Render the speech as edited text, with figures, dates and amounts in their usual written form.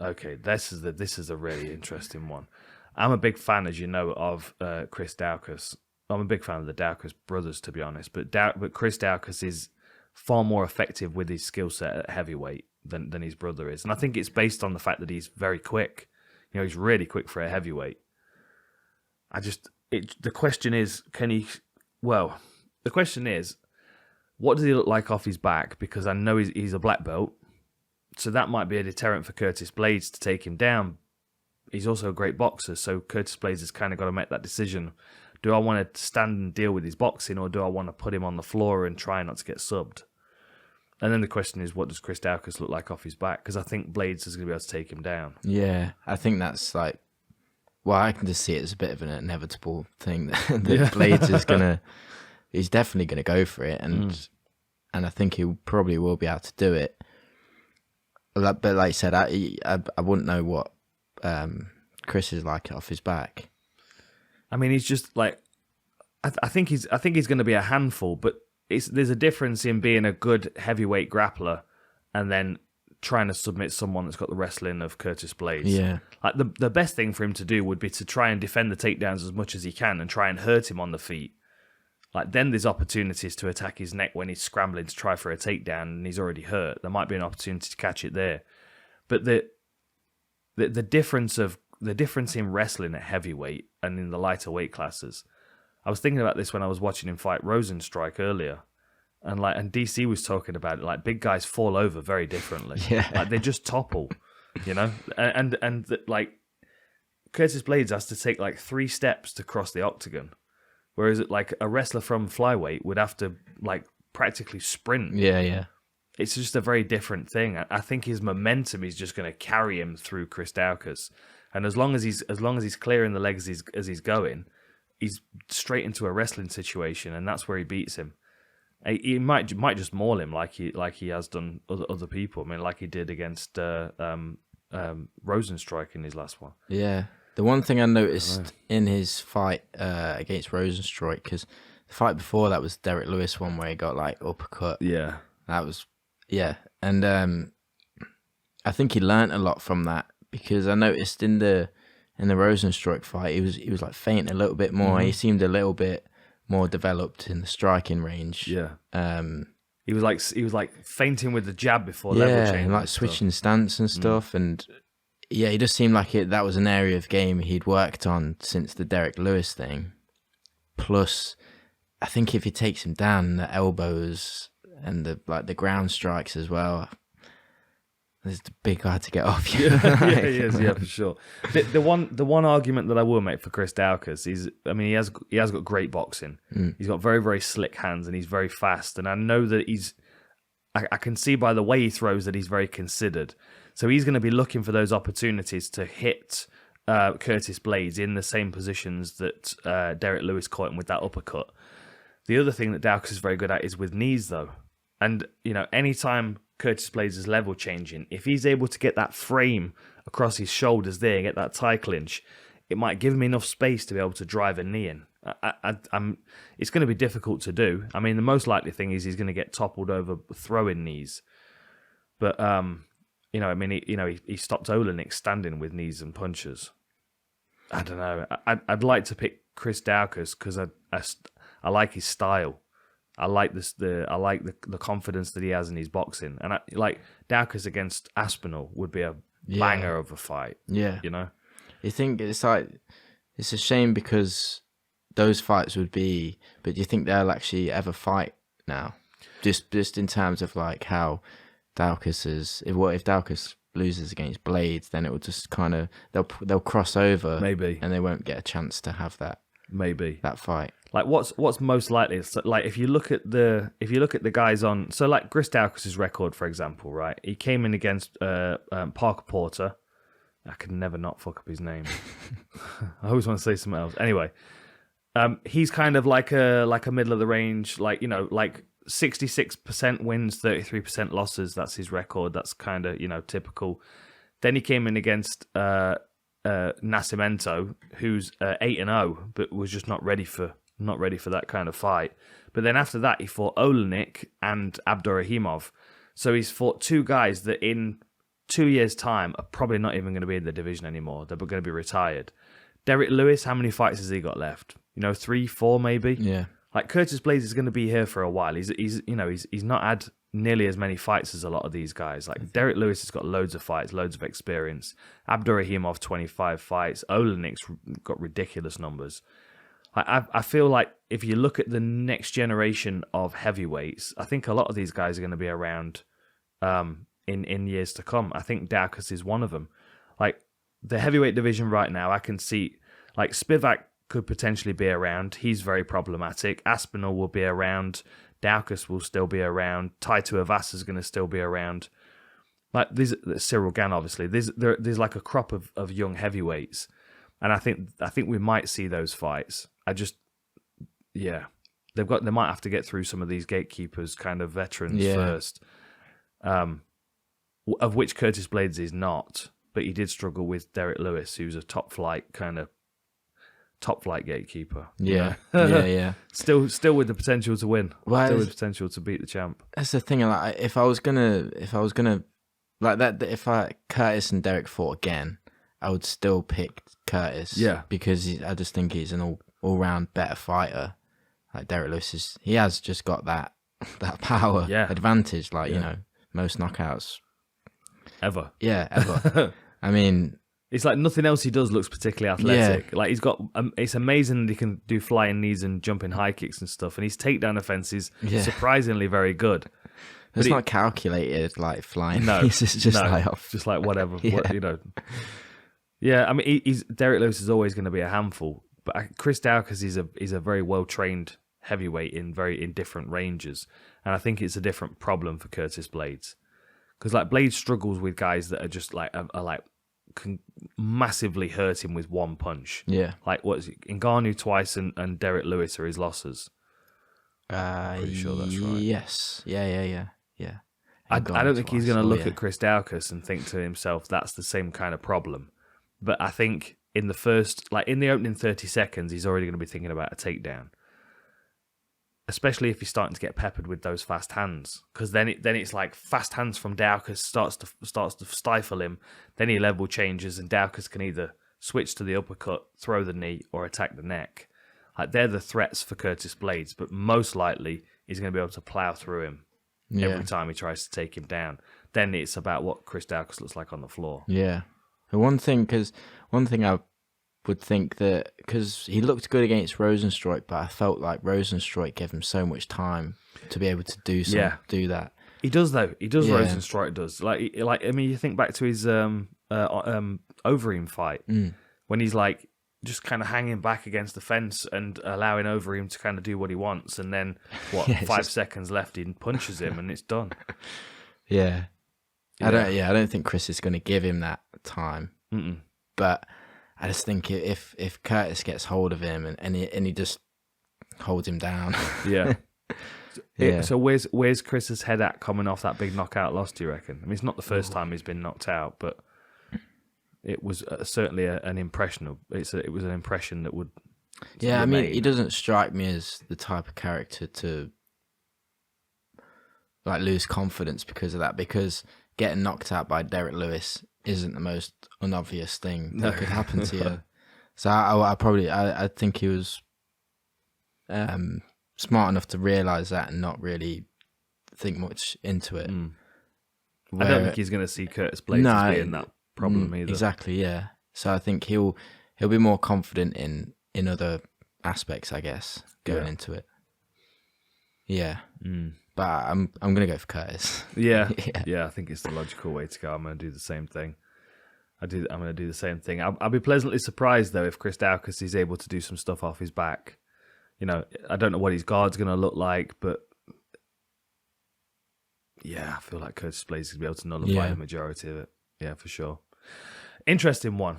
Okay, this is a really interesting one. I'm a big fan, as you know, of Chris Daukaus. I'm a big fan of the Daukaus brothers, to be honest. But Chris Daukaus is far more effective with his skill set at heavyweight than his brother is, and I think it's based on the fact that he's very quick. You know, he's really quick for a heavyweight. The question is, can he? Well, the question is, what does he look like off his back? Because I know he's a black belt, so that might be a deterrent for Curtis Blaydes to take him down. He's also a great boxer, so Curtis Blaydes has kind of got to make that decision. Do I want to stand and deal with his boxing, or do I want to put him on the floor and try not to get subbed? And then the question is, what does Chris Daukaus look like off his back? Because I think Blaydes is going to be able to take him down. Yeah, I think that's like, well, I can just see it as a bit of an inevitable thing that Blaydes is he's definitely going to go for it, and I think he probably will be able to do it. But like you said, I wouldn't know what Chris is like off his back. I mean, he's just like, I think he's going to be a handful, but there's a difference in being a good heavyweight grappler and then trying to submit someone that's got the wrestling of Curtis Blaydes. Yeah. Like the best thing for him to do would be to try and defend the takedowns as much as he can and try and hurt him on the feet. Like then there's opportunities to attack his neck when he's scrambling to try for a takedown and he's already hurt. There might be an opportunity to catch it there. But the difference in wrestling at heavyweight and in the lighter weight classes, I was thinking about this when I was watching him fight Rosenstrike earlier, and DC was talking about it. Like big guys fall over very differently. Yeah. Like they just topple, you know. And like Curtis Blaydes has to take like 3 steps to cross the octagon, whereas like a wrestler from flyweight would have to like practically sprint. Yeah. It's just a very different thing. I think his momentum is just going to carry him through Chris Daukaus, and as long as he's clearing the legs as he's going, he's straight into a wrestling situation, and that's where he beats him. He might just maul him like he has done other people. I mean, like he did against Rosenstrike in his last one. Yeah. The one thing I noticed in his fight against Rosenstrike, because the fight before that was Derek Lewis one where he got like uppercut. Yeah. That was, yeah. And I think he learnt a lot from that, because I noticed in the Rosenstrike fight, he was like feinting a little bit more. Mm-hmm. He seemed a little bit more developed in the striking range. Yeah. He was like feinting with the jab before level change. And like switching stance and stuff. And yeah, he just seemed like that was an area of game he'd worked on since the Derek Lewis thing. Plus, I think if he takes him down, the elbows and the ground strikes as well, it's a big guy to get off. Yeah, he is, yeah, for sure. The one argument that I will make for Chris Daukaus is, I mean, he has got great boxing. He's got very, very slick hands, and he's very fast. And I know that I can see by the way he throws that he's very considered. So he's going to be looking for those opportunities to hit Curtis Blaydes in the same positions that Derek Lewis caught him with that uppercut. The other thing that Daukaus is very good at is with knees, though. And, you know, anytime Curtis Blaydes is level changing, if he's able to get that frame across his shoulders there, get that tie clinch, it might give him enough space to be able to drive a knee in. It's going to be difficult to do. I mean, the most likely thing is he's going to get toppled over throwing knees. But, you know, I mean, he stopped Olenek standing with knees and punches. I don't know. I'd like to pick Chris Daukaus because I like his style. I like the confidence that he has in his boxing, and like Daukaus against Aspinall would be a banger of a fight. Yeah, you know. You think it's a shame because those fights would be, but do you think they'll actually ever fight now? Just in terms of like how Daukaus is. If Daukaus loses against Blaydes, then it will just kind of they'll cross over maybe, and they won't get a chance to have that fight. Like what's most likely? So, like if you look at the guys on, so like Chris Daukaus' record, for example, right? He came in against Parker Porter. I can never not fuck up his name. I always want to say something else. Anyway, he's kind of like a middle of the range, like, you know, like 66% wins, 33% losses. That's his record. That's kind of, you know, typical. Then he came in against Nascimento, who's 8-0, but was just not ready for that kind of fight. But then after that, he fought Olenek and Abdurrahimov. So he's fought 2 guys that in 2 years' time are probably not even going to be in the division anymore. They're going to be retired. Derek Lewis, how many fights has he got left? 3, 4 maybe. Yeah. Like Curtis Blaydes is going to be here for a while. He's not had nearly as many fights as a lot of these guys. Like Derek Lewis has got loads of fights, loads of experience. Abdurrahimov 25 fights. Olenik's got ridiculous numbers. I feel like if you look at the next generation of heavyweights, I think a lot of these guys are going to be around in years to come. I think Daukaus is one of them. Like the heavyweight division right now, I can see like Spivak could potentially be around. He's very problematic. Aspinall will be around. Daukaus will still be around. Taito Avasa is going to still be around. Like Cyril Gann, obviously. There's like a crop of young heavyweights, and I think we might see those fights. They might have to get through some of these gatekeepers, kind of veterans first. Of which Curtis Blaydes is not, but he did struggle with Derek Lewis, who's a top flight gatekeeper. Yeah, yeah. Still with the potential to win. Well, still with the potential to beat the champ. That's the thing. Like, if I was gonna like that, if Curtis and Derek fought again, I would still pick Curtis. Yeah, because I just think he's an all round better fighter. Like Derek Lewis he has just got that power advantage. Like most knockouts ever. Yeah, ever. I mean. It's like nothing else he does looks particularly athletic. Yeah. Like he's got, it's amazing that he can do flying knees and jumping high kicks and stuff. And his takedown offense is surprisingly very good. It's not calculated like flying knees. It's just just like whatever. Yeah, I mean, Derek Lewis is always going to be a handful. But Chris Daukaus is a very well trained heavyweight in different ranges, and I think it's a different problem for Curtis Blaydes because like Blaydes struggles with guys that are just like can massively hurt him with one punch. Yeah. Like, what is it? Ngannou twice and Derek Lewis are his losses. Pretty sure that's right. Yes. Yeah. I don't think he's going to look at Chris Daukaus and think to himself, that's the same kind of problem. But I think in the opening 30 seconds, he's already going to be thinking about a takedown. Especially if he's starting to get peppered with those fast hands, because then it's like fast hands from Daukaus starts to stifle him. Then he level changes, and Daukaus can either switch to the uppercut, throw the knee, or attack the neck. Like they're the threats for Curtis Blaydes, but most likely he's going to be able to plow through him every time he tries to take him down. Then it's about what Chris Daukaus looks like on the floor. Yeah, one thing I would think that because he looked good against Rosenstruik, but I felt like Rosenstruik gave him so much time to be able to do that. He does though. He does. Rosenstruik does. Like I mean, you think back to his Overeem fight when he's like just kind of hanging back against the fence and allowing Overeem to kind of do what he wants, and then 5 seconds left, he punches him and it's done. Yeah. I don't think Chris is going to give him that time. But I just think if Curtis gets hold of him and he just holds him down. So where's Chris's head at coming off that big knockout loss, do you reckon? I mean, it's not the first time he's been knocked out, but it was certainly an impression. It was an impression that would. Yeah, I mean, he doesn't strike me as the type of character to like lose confidence because of that. Because getting knocked out by Derek Lewis isn't the most unobvious thing that could happen to you. So I think he was smart enough to realise that and not really think much into it. I don't think he's going to see Curtis Blaydes as being that problem either. Exactly, yeah. So I think he'll be more confident in other aspects, I guess, going into it. Yeah. But I'm going to go for Curtis. Yeah. I think it's the logical way to go. I'm going to do the same thing. I'm going to do the same thing. I'll be pleasantly surprised, though, if Chris Daukaus is able to do some stuff off his back. You know, I don't know what his guard's going to look like, but yeah, I feel like Curtis Blaydes is going to be able to nullify the majority of it. Yeah, for sure. Interesting one.